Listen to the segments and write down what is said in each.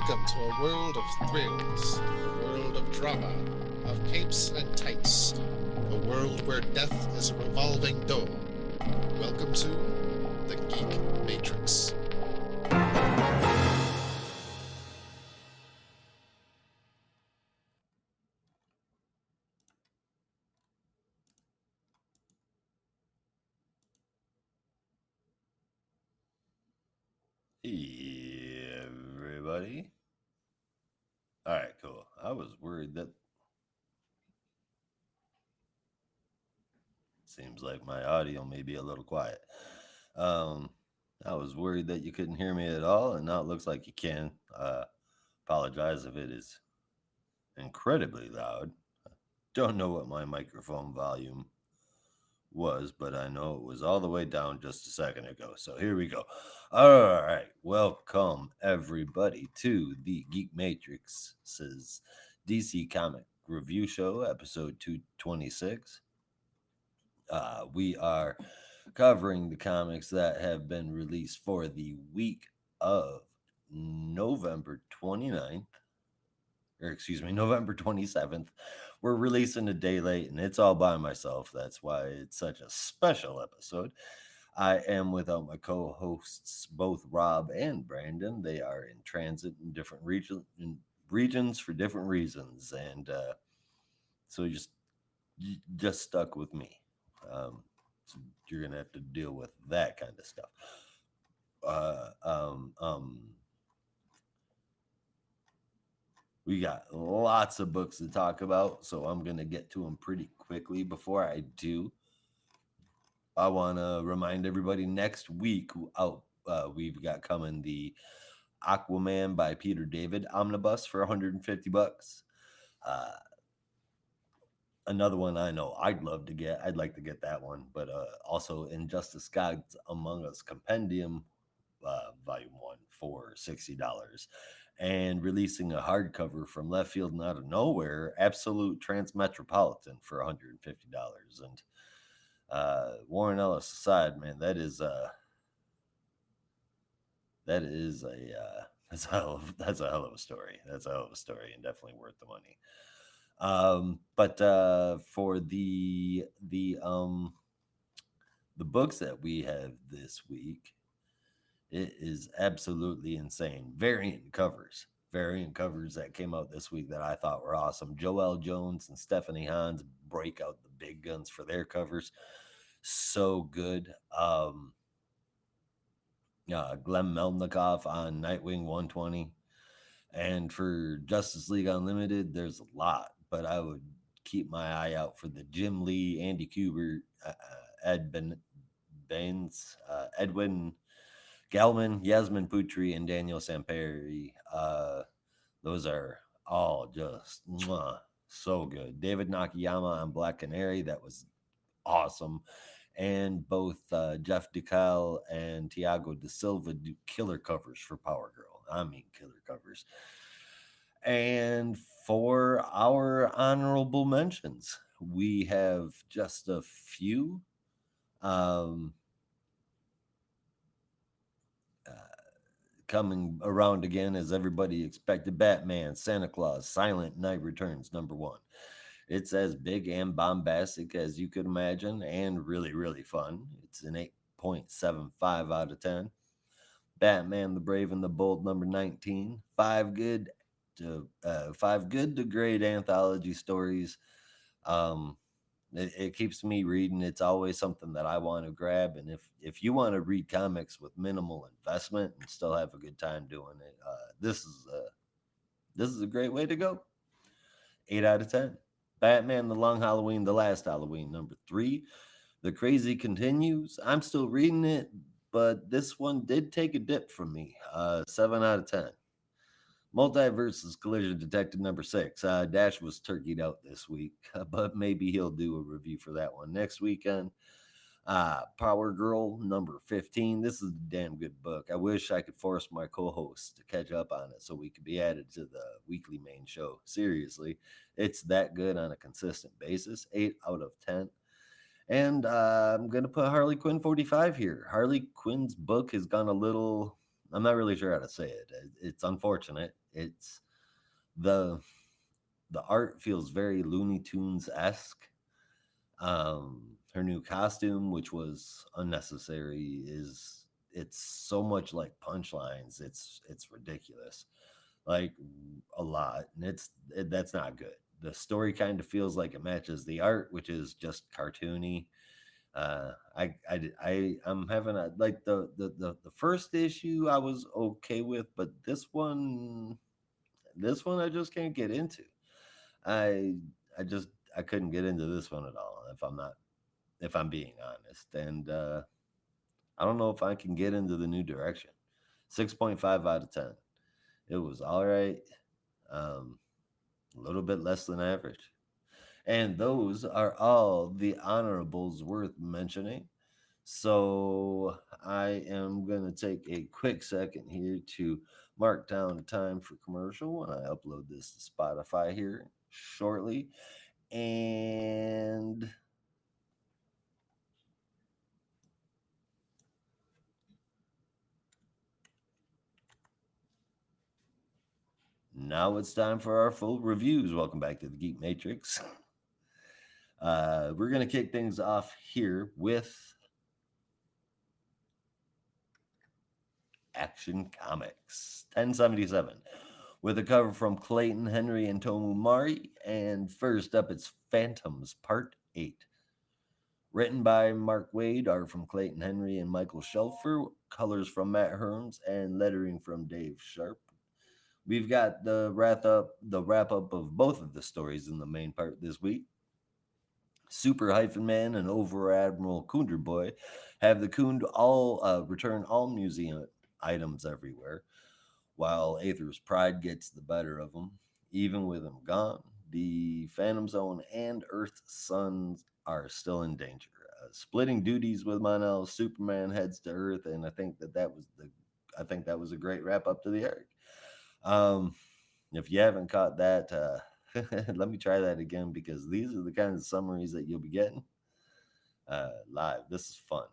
Welcome to a world of thrills, a world of drama, of capes and tights, a world where death is a revolving door. Welcome to the Geek Matrix. Hey, everybody. All right, cool. I was worried that seems like my audio may be a little quiet. Um, I was worried that you couldn't hear me at all, and now it looks like you can. Apologize if it is incredibly loud. Don't know what my microphone volume was, but I know it was all the way down just a second ago. So here we go. All right, welcome everybody to the Geek Matrix's DC Comic Review Show, episode 226. We are covering the comics that have been released for the week of November 29th, or excuse me, November 27th. We're releasing a day late, and it's all by myself. That's why it's such a special episode. I am without my co-hosts, both Rob and Brandon. They are in transit in different regions for different reasons, and so just stuck with me. So you're gonna have to deal with that kind of stuff. Uh, um, um, we got lots of books to talk about, so I'm gonna get to them pretty quickly. Before I do, I want to remind everybody next week we've got coming the Aquaman by Peter David omnibus for 150 bucks. Uh, Another one I know I'd love to get. I'd like to get that one, but also Injustice Gods Among Us Compendium, Volume 1 for $60. And releasing a hardcover from left field and out of nowhere, Absolute Transmetropolitan for $150. And Warren Ellis aside, man, that's a hell of a story. That's a hell of a story, and definitely worth the money. But for the books that we have this week, it is absolutely insane. Variant covers that came out this week that I thought were awesome. Joelle Jones and Stephanie Hans break out the big guns for their covers. So good. Glenn Melnikoff on Nightwing 120. And for Justice League Unlimited, there's a lot, but I would keep my eye out for the Jim Lee, Andy Kubert, Baines, Edwin Gelman, Yasmin Putri, and Daniel Samperi. Those are all just so good. David Nakayama on Black Canary, that was awesome. And both Jeff DeCal and Tiago De Silva do killer covers for Power Girl. I mean, killer covers. And for our honorable mentions, we have just a few. Um, uh, Coming around again as everybody expected. Batman, Santa Claus, Silent Night Returns, #1. It's as big and bombastic as you could imagine, and really, really fun. It's an 8.75 out of 10. Batman the Brave and the Bold, #19. Five good to great anthology stories. Um, it keeps me reading. It's always something that I want to grab. And if you want to read comics with minimal investment and still have a good time doing it, this is a great way to go. 8 out of 10. Batman: The Long Halloween, The Last Halloween, #3. The Crazy continues. I'm still reading it, but this one did take a dip from me. 7 out of 10. Multiversus Collision Detective #6. Dash was turkeyed out this week, but maybe he'll do a review for that one next weekend. Power Girl #15. This is a damn good book. I wish I could force my co-host to catch up on it so we could be added to the weekly main show. Seriously, it's that good on a consistent basis. 8 out of 10. And I'm going to put Harley Quinn 45 here. Harley Quinn's book has gone a little I'm not really sure how to say it. It's unfortunate. It's the the art feels very Looney Tunes esque. Her new costume, which was unnecessary, is it's so much like punchlines. It's ridiculous, like a lot, and that's not good. The story kind of feels like it matches the art, which is just cartoony. I'm having a like the first issue I was okay with, but this one I just can't get into. I I just I couldn't get into this one at all. If I'm being honest, and I don't know if I can get into the new direction. 6.5 out of 10. It was all right. Um, a little bit less than average. And those are all the honorables worth mentioning. So I am going to take a quick second here to mark down time for commercial when I upload this to Spotify here shortly. And now it's time for our full reviews. Welcome back to the Geek Matrix. We're going to kick things off here with Action Comics 1077 with a cover from Clayton Henry and Tomu Mari. And first up, it's Phantoms Part 8. Written by Mark Wade, art from Clayton Henry and Michael Shelfer, colors from Matt Herms, and lettering from Dave Sharp. We've got the wrap up of both of the stories in the main part this week. Super Hyphen Man and Over Admiral Kunder Boy have the Kund all return all museum items everywhere, while Aether's pride gets the better of them. Even with him gone, the Phantom Zone and Earth's suns are still in danger. Splitting duties with Monel, Superman heads to Earth, and I think that was a great wrap up to the arc. Um, if you haven't caught that, let me try that again because these are the kinds of summaries that you'll be getting live. This is fun.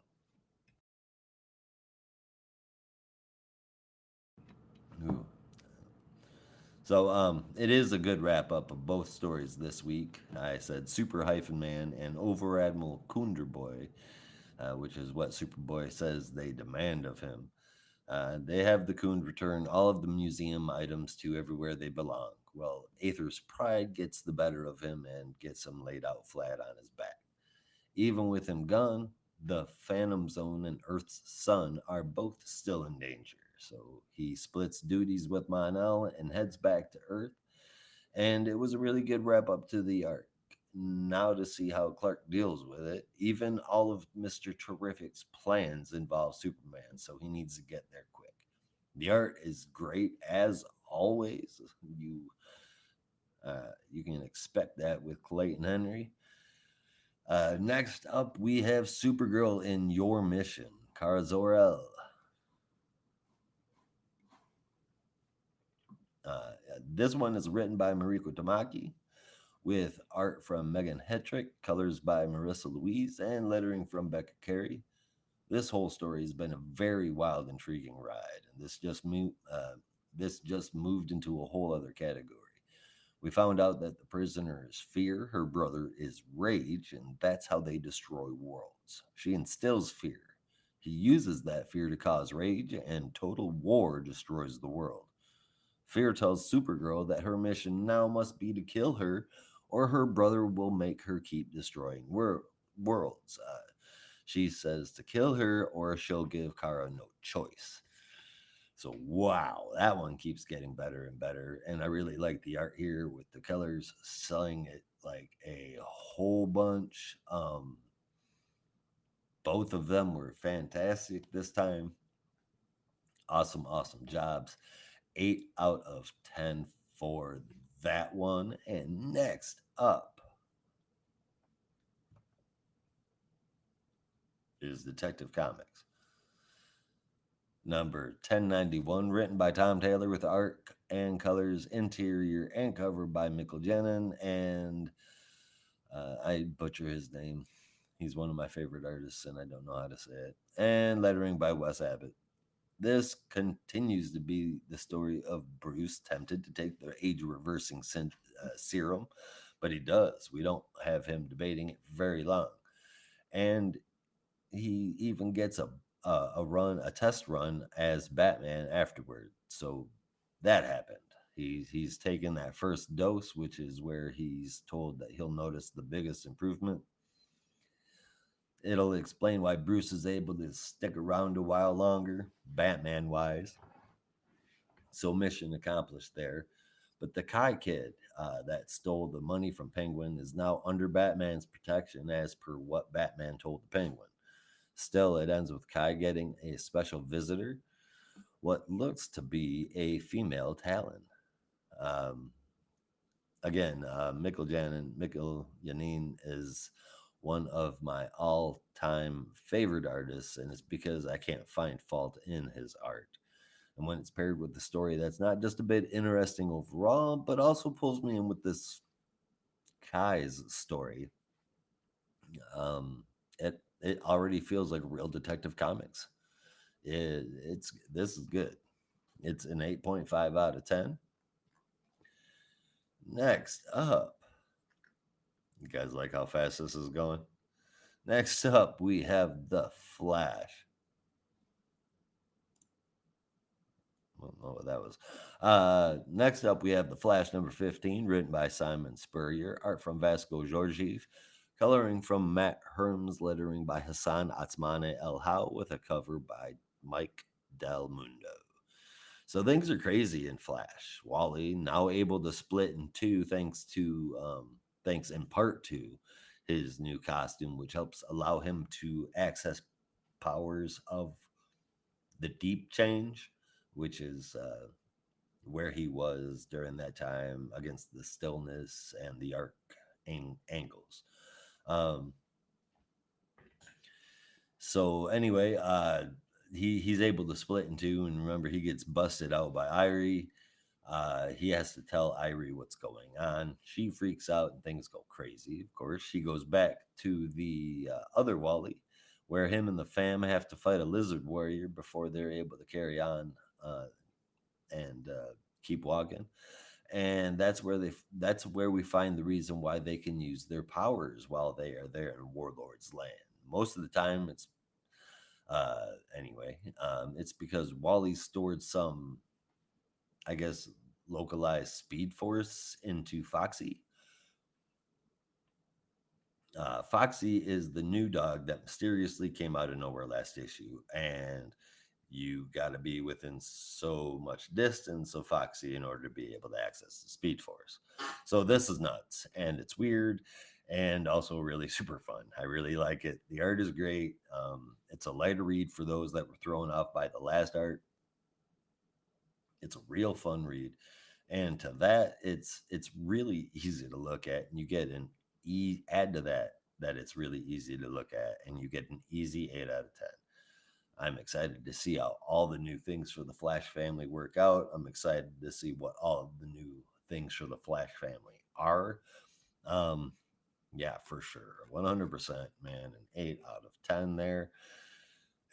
Ooh. So it is a good wrap up of both stories this week. I said Super Hyphen Man and Over Admiral Kunder Boy, which is what Superboy says they demand of him. They have the Kund return all of the museum items to everywhere they belong. Well, Aether's pride gets the better of him and gets him laid out flat on his back. Even with him gone, the Phantom Zone and Earth's Sun are both still in danger. So he splits duties with Monel and heads back to Earth. And it was a really good wrap up to the arc. Now to see how Clark deals with it. Even all of Mr. Terrific's plans involve Superman, so he needs to get there quick. The art is great as always. You can expect that with Clayton Henry. Next up, we have Supergirl in Your Mission, Kara Zor-El. This one is written by Mariko Tamaki, with art from Megan Hetrick, colors by Marissa Louise, and lettering from Becca Carey. This whole story has been a very wild, intriguing ride, and this just moved into a whole other category. We found out that the prisoner is fear, her brother is rage, and that's how they destroy worlds. She instills fear. He uses that fear to cause rage, and total war destroys the world. Fear tells Supergirl that her mission now must be to kill her, or her brother will make her keep destroying worlds. She says to kill her, or she'll give Kara no choice. So wow, that one keeps getting better and better, and I really like the art here with the colors selling it like a whole bunch. Both of them were fantastic this time. Awesome jobs. 8 out of 10 for that one. And next up is Detective Comics. Number 1091, written by Tom Taylor with art and colors, interior and cover by Mikkel Jennin. And I butcher his name. He's one of my favorite artists, and I don't know how to say it. And lettering by Wes Abbott. This continues to be the story of Bruce tempted to take the age reversing serum, but he does. We don't have him debating it very long. And he even gets a test run as Batman afterward. So that happened. He's taken that first dose, which is where he's told that he'll notice the biggest improvement. It'll explain why Bruce is able to stick around a while longer, Batman wise. So mission accomplished there. But the Kai kid that stole the money from Penguin is now under Batman's protection, as per what Batman told the Penguin. Still, it ends with Kai getting a special visitor, what looks to be a female Talon. Um, again, Mikkel Janin is one of my all-time favorite artists, and it's because I can't find fault in his art. And when it's paired with the story that's not just a bit interesting overall, but also pulls me in with this Kai's story, um, it already feels like real Detective Comics. It's this is good. It's an 8.5 out of 10. Next up, you guys like how fast this is going? Next up, we have The Flash. I don't know what that was. Next up, we have The Flash number 15, written by Simon Spurrier, art from Vasco Georgiev, coloring from Matt Herms, lettering by Hassan Atsmane El Hau, with a cover by Mike Del Mundo. So things are crazy in Flash. Wally now able to split in two, thanks in part to his new costume, which helps allow him to access powers of the deep change, which is where he was during that time against the stillness and the arc angles. Um, so anyway, he's able to split in two, and remember he gets busted out by Irie. He has to tell Irie what's going on. She freaks out and things go crazy. Of course, she goes back to the other Wally, where him and the fam have to fight a lizard warrior before they're able to carry on and keep walking. And that's where we find the reason why they can use their powers while they are there in Warlord's land. Most of the time, it's because Wally stored some, I guess, localized speed force into Foxy. Foxy is the new dog that mysteriously came out of nowhere last issue, and you got to be within so much distance of Foxy in order to be able to access the Speed Force. So this is nuts, and it's weird, and also really super fun. I really like it. The art is great. It's a lighter read for those that were thrown off by the last art. It's a real fun read, and to that, it's really easy to look at, and you get add to that it's really easy to look at, and you get an easy 8 out of 10. I'm excited to see how all the new things for the Flash family work out. I'm excited to see what all of the new things for the Flash family are. Um, yeah, for sure. 100%, man. An 8 out of 10 there.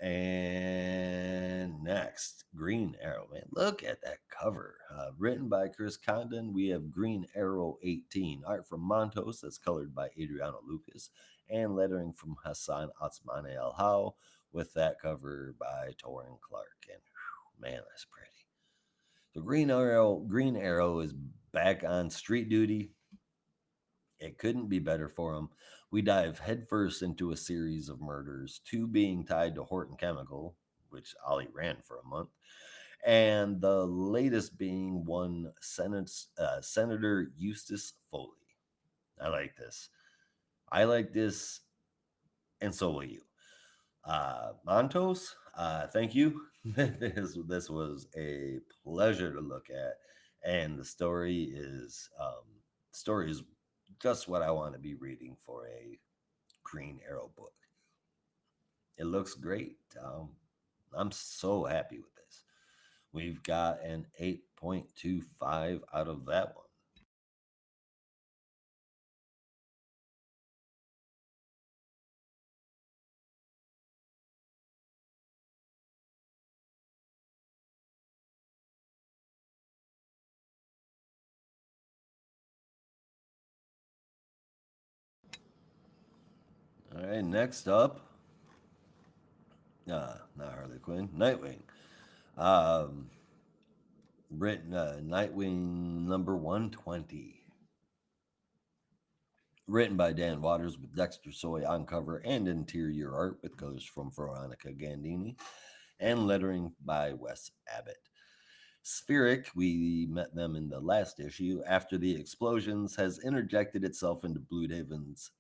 And next, Green Arrow, man. Look at that cover. Written by Chris Condon, we have Green Arrow 18. Art from Montos, that's colored by Adriano Lucas, and lettering from Hassan Atsmane El Hau, with that cover by Torrin Clark. And whew, man, that's pretty. So Green Arrow is back on street duty. It couldn't be better for him. We dive headfirst into a series of murders, two being tied to Horton Chemical, which Ollie ran for a month, and the latest being one Senator Eustace Foley. I like this. I like this, and so will you. Montos, thank you. This was a pleasure to look at, and the story is just what I want to be reading for a Green Arrow book. It looks great. I'm so happy with this. We've got an 8.25 out of that one. right, next up, not Harley Quinn, Nightwing. Um, written Nightwing number 120. Written by Dan Waters with Dexter Soy on cover and interior art with colors from Veronica Gandini and lettering by Wes Abbott. Spheric, we met them in the last issue, after the explosions, has interjected itself into Blue Haven's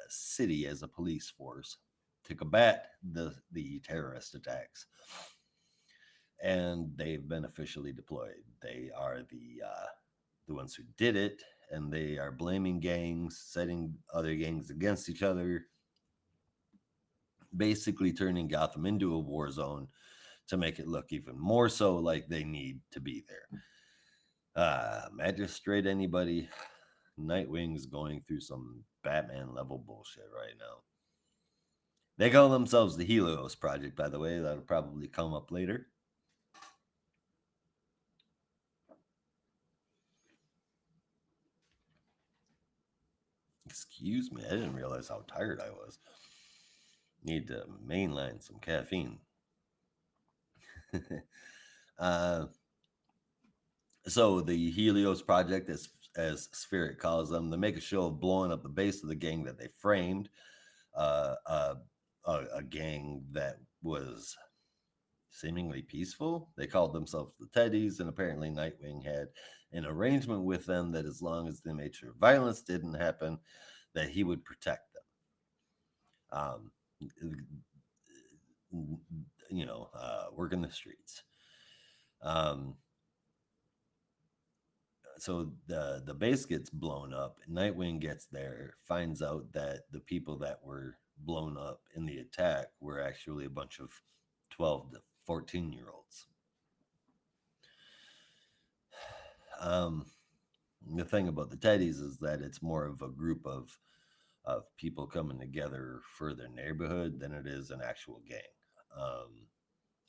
city as a police force to combat the terrorist attacks. And they've been officially deployed. They are the ones who did it, and they are blaming gangs, setting other gangs against each other, basically turning Gotham into a war zone to make it look even more so like they need to be there. Magistrate, anybody? Nightwing's going through some Batman level bullshit right now. They call themselves the Helios Project, by the way. That'll probably come up later. Excuse me, I didn't realize how tired I was. Need to mainline some caffeine. uh, so the Helios Project, as Spirit calls them, they make a show of blowing up the base of the gang that they framed. Uh, uh, a gang that was seemingly peaceful. They called themselves the Teddies, and apparently Nightwing had an arrangement with them that as long as they made sure violence didn't happen, that he would protect them. Working the streets. Um, so the base gets blown up. Nightwing gets there, finds out that the people that were blown up in the attack were actually a bunch of 12 to 14-year-olds. The thing about the Teddies is that it's more of a group of people coming together for their neighborhood than it is an actual gang.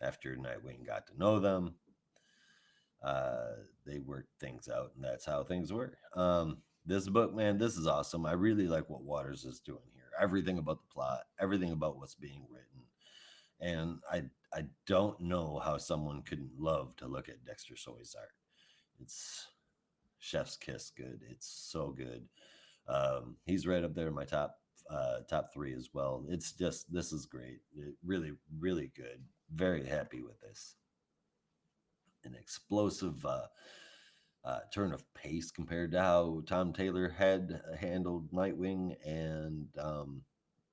After Nightwing got to know them, they worked things out, and that's how things were. This book, man, this is awesome. I really like what Waters is doing here. Everything about the plot, everything about what's being written, and I don't know how someone couldn't love to look at Dexter Soy's art. It's chef's kiss good. It's so good. He's right up there in my top three as well. It's just, this is great. Really, really good. Very happy with this. An explosive turn of pace compared to how Tom Taylor had handled Nightwing. And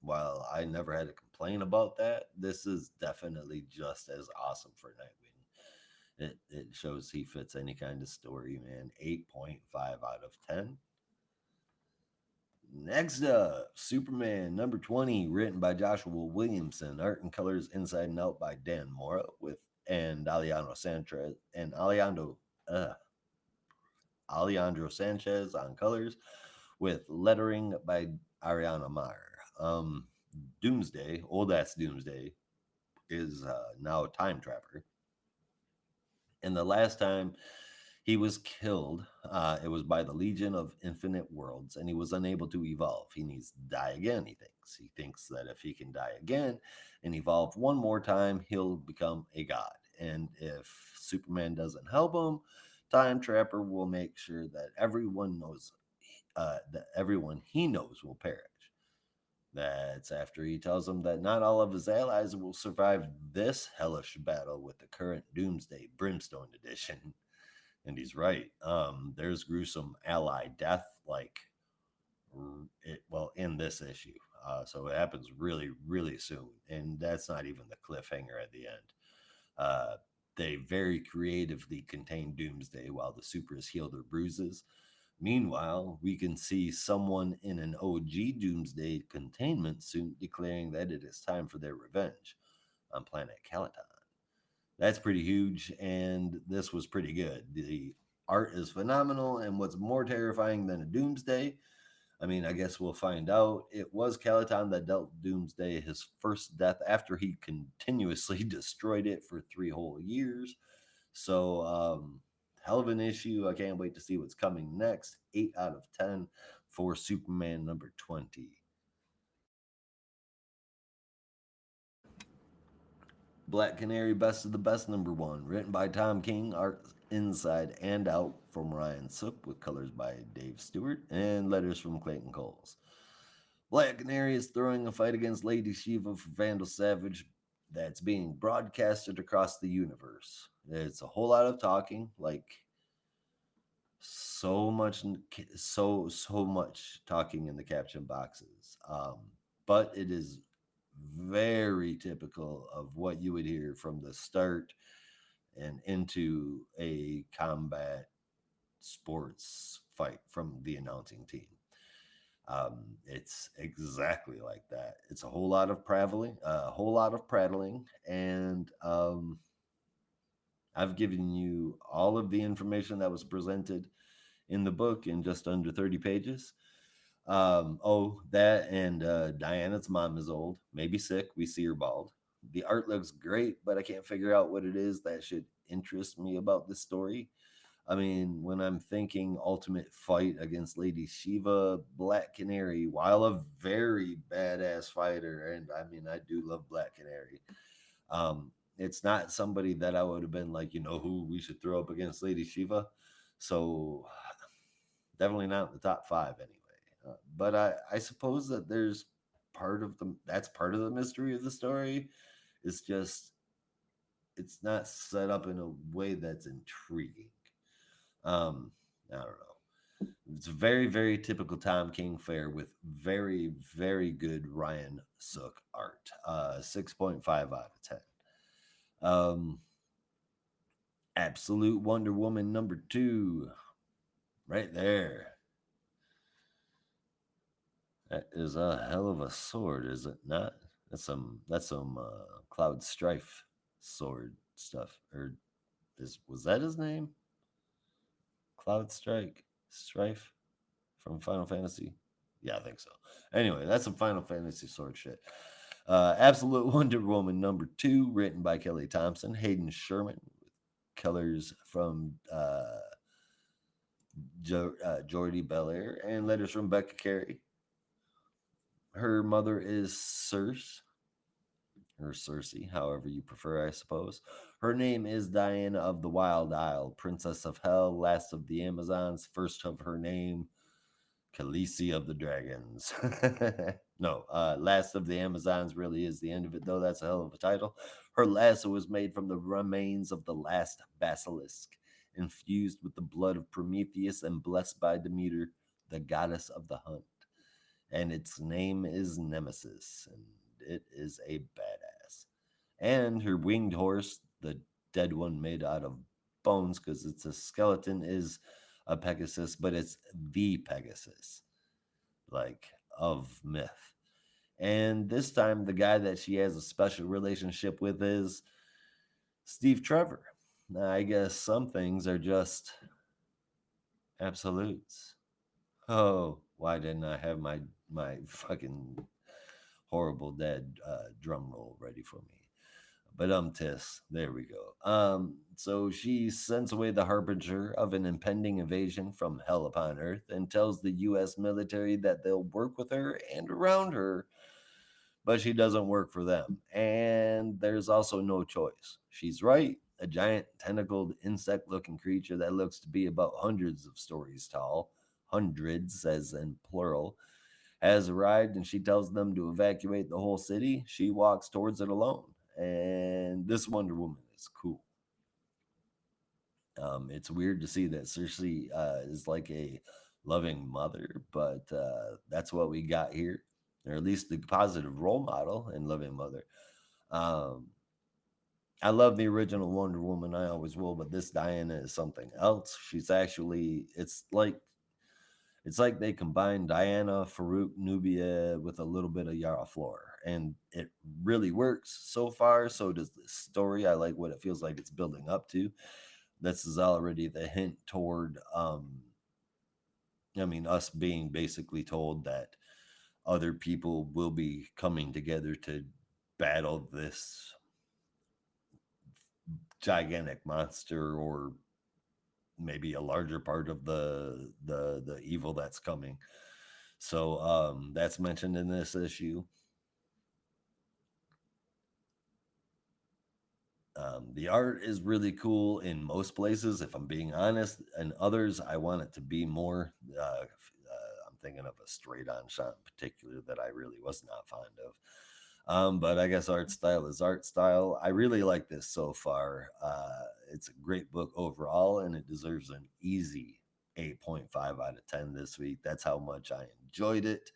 while I never had a complaint about that, this is definitely just as awesome for Nightwing. It shows he fits any kind of story, man. 8.5 out of 10. Next up, Superman number 20, written by Joshua Williamson, art and colors inside and out by Dan Mora and Alejandro Sanchez and Alejandro Sanchez on colors, with lettering by Ariana Meyer. Doomsday, old ass Doomsday, is now a time trapper. And the last time he was killed, it was by the Legion of Infinite Worlds, and he was unable to evolve. He needs to die again, he thinks. He thinks that if he can die again and evolve one more time, he'll become a god. And if Superman doesn't help him, Time Trapper will make sure that everyone knows that everyone he knows will perish. That's after he tells him that not all of his allies will survive this hellish battle with the current Doomsday Brimstone Edition. And he's right. There's gruesome ally death, in this issue. So it happens really, really soon. And that's not even the cliffhanger at the end. They very creatively contain Doomsday while the supers heal their bruises. Meanwhile, we can see someone in an OG Doomsday containment suit declaring that it is time for their revenge on planet Calaton. That's pretty huge, and this was pretty good. The art is phenomenal, and what's more terrifying than a Doomsday, I mean, I guess we'll find out. It was Calaton that dealt Doomsday his first death after he continuously destroyed it for 3 whole years. So, hell of an issue. I can't wait to see what's coming next. 8 out of 10 for Superman number 20. Black Canary Best of the Best #1, written by Tom King, art inside and out from Ryan Sook, with colors by Dave Stewart, and letters from Clayton Coles. Black Canary is throwing a fight against Lady Shiva for Vandal Savage that's being broadcasted across the universe. It's a whole lot of talking, like so much, so much talking in the caption boxes. But it is very typical of what you would hear from the start and into a combat sports fight from the announcing team. It's exactly like that. It's a whole lot of prattling, and I've given you all of the information that was presented in the book in just under 30 pages. That and Diana's mom is old, maybe sick. We see her bald. The art looks great, but I can't figure out what it is that should interest me about this story. I mean, when I'm thinking ultimate fight against Lady Shiva, Black Canary, while a very badass fighter, and I mean, I do love Black Canary. It's not somebody that I would have been like, you know, who we should throw up against Lady Shiva. So definitely not in the top five anyway. But I suppose that there's that's part of the mystery of the story. It's just it's not set up in a way that's intriguing. I don't know. It's very, very typical Tom King fare with very, very good Ryan Sook art. 6.5 out of 10. Um, Absolute Wonder Woman #2. Right there. That is a hell of a sword, is it not? That's some Cloud Strife sword stuff. Or was that his name? Cloud Strife from Final Fantasy. Yeah, I think so. Anyway, that's some Final Fantasy sword shit. Absolute Wonder Woman #2, written by Kelly Thompson, Hayden Sherman, with colors from Jordy Belair, and letters from Becca Carey. Her mother is Circe, or Cersei, however you prefer, I suppose. Her name is Diana of the Wild Isle, Princess of Hell, last of the Amazons, first of her name, Khaleesi of the Dragons. No, Last of the Amazons really is the end of it, though. That's a hell of a title. Her lasso was made from the remains of the last basilisk, infused with the blood of Prometheus and blessed by Demeter, the goddess of the hunt. And its name is Nemesis, and it is a badass. And her winged horse, the dead one made out of bones because it's a skeleton, is a Pegasus, but it's the Pegasus, like of myth. And this time, the guy that she has a special relationship with is Steve Trevor. Now, I guess some things are just absolutes. Oh, why didn't I have my fucking horrible dead drum roll ready for me? But tis, there we go. So she sends away the harbinger of an impending invasion from hell upon earth and tells the U.S. military that they'll work with her and around her, but she doesn't work for them. And there's also no choice. She's right. A giant tentacled insect looking creature that looks to be about hundreds of stories tall, hundreds as in plural, has arrived, and she tells them to evacuate the whole city. She walks towards it alone. And this Wonder Woman is cool. It's weird to see that Cersei is like a loving mother, but that's what we got here, or at least the positive role model and loving mother. Um, I love the original Wonder Woman. I always will, but this Diana is something else. She's actually, it's like they combined Diana, Farouk, Nubia with a little bit of Yara Flor, and it really works so far. So does the story. I like what it feels like it's building up to. This is already the hint toward, us being basically told that other people will be coming together to battle this gigantic monster, or maybe a larger part of the evil that's coming. So that's mentioned in this issue. The art is really cool in most places, if I'm being honest. And others, I want it to be more. I'm thinking of a straight on shot in particular that I really was not fond of. But I guess art style is art style. I really like this so far. It's a great book overall, and it deserves an easy 8.5 out of 10 this week. That's how much I enjoyed it.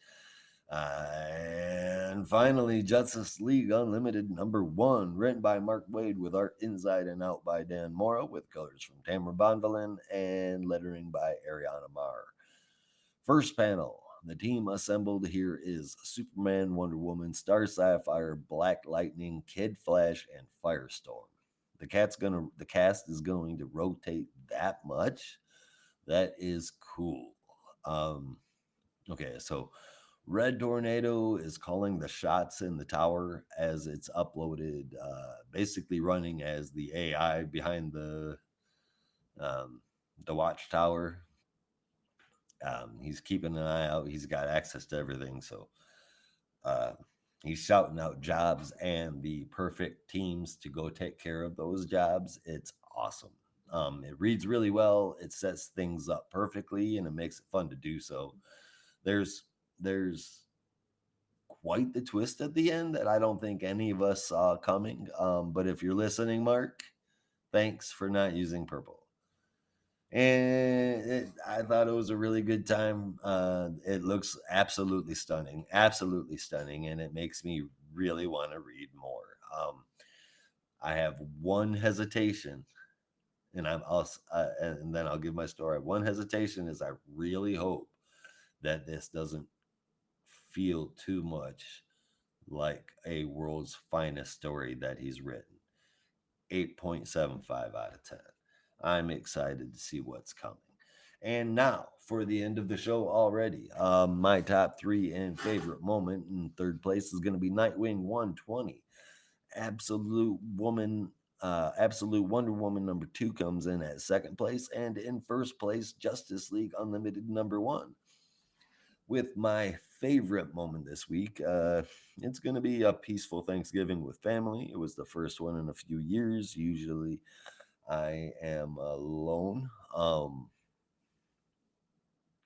And finally, Justice League Unlimited #1, written by Mark Waid with art inside and out by Dan Mora, with colors from Tamara Bonvillain and lettering by Ariana Marr. First panel. The team assembled here is Superman, Wonder Woman, Star Sapphire, Black Lightning, Kid Flash, and Firestorm. The cast is going to rotate that much. That is cool. Okay, so Red Tornado is calling the shots in the tower as it's uploaded, basically running as the AI behind the watchtower. He's keeping an eye out. He's got access to everything, so uh, he's shouting out jobs and the perfect teams to go take care of those jobs. It's awesome. It reads really well. It sets things up perfectly, and it makes it fun to do so. There's quite the twist at the end that I don't think any of us saw coming. But if you're listening, Mark, thanks for not using purple. And I thought it was a really good time. It looks absolutely stunning, and it makes me really want to read more. I have one hesitation, and and then I'll give my story. One hesitation is I really hope that this doesn't feel too much like a world's finest story that he's written. 8.75 out of 10. I'm excited to see what's coming. And now for the end of the show already. My top three and favorite moment in third place is going to be Nightwing 120. Absolute Wonder Woman #2 comes in at second place, and in first place, Justice League Unlimited #1. With my favorite moment this week, it's going to be a peaceful Thanksgiving with family. It was the first one in a few years. Usually, I am alone,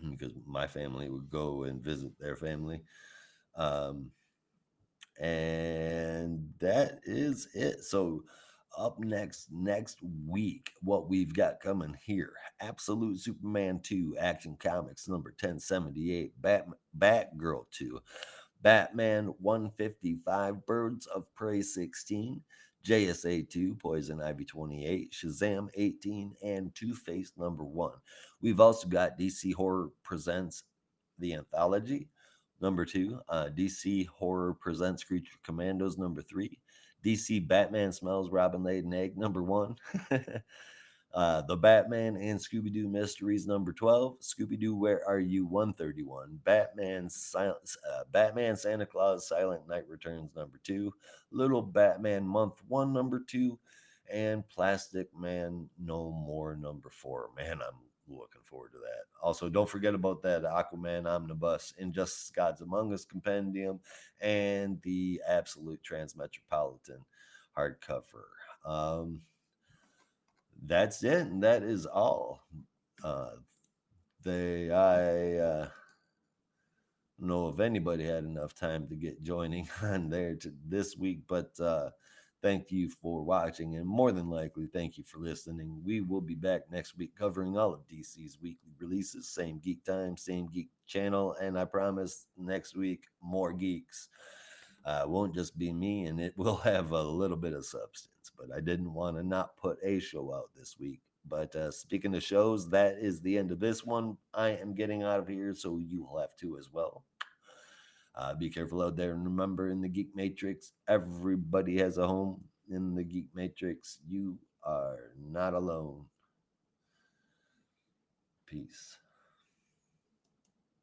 because my family would go and visit their family. Um, and that is it. So, up next week, what we've got coming here: Absolute Superman 2, Action Comics #1078, Batgirl 2, Batman 155, Birds of Prey 16, JSA 2, Poison Ivy 28, Shazam 18, and Two-Face #1. We've also got DC Horror Presents The Anthology #2, DC Horror Presents Creature Commandos #3, DC Batman Smells Robin Laid an Egg #1, The Batman and Scooby Doo Mysteries #12, Scooby Doo Where Are You 131, Batman Santa Claus Silent Night Returns #2, Little Batman Month 1 #2, and Plastic Man No More #4. Man, I'm looking forward to that. Also, don't forget about that Aquaman Omnibus, Injustice Gods Among Us Compendium, and the Absolute Transmetropolitan hardcover. That's it, and that is all. Uh, I don't know if anybody had enough time to get joining on there this week, but thank you for watching, and more than likely, thank you for listening. We will be back next week covering all of DC's weekly releases, same geek time, same geek channel, and I promise next week more geeks. Won't just be me, and it will have a little bit of substance. But I didn't want to not put a show out this week. But speaking of shows, that is the end of this one. I am getting out of here, so you will have to as well. Be careful out there, and remember, in the Geek Matrix, everybody has a home. In the Geek Matrix, you are not alone. Peace.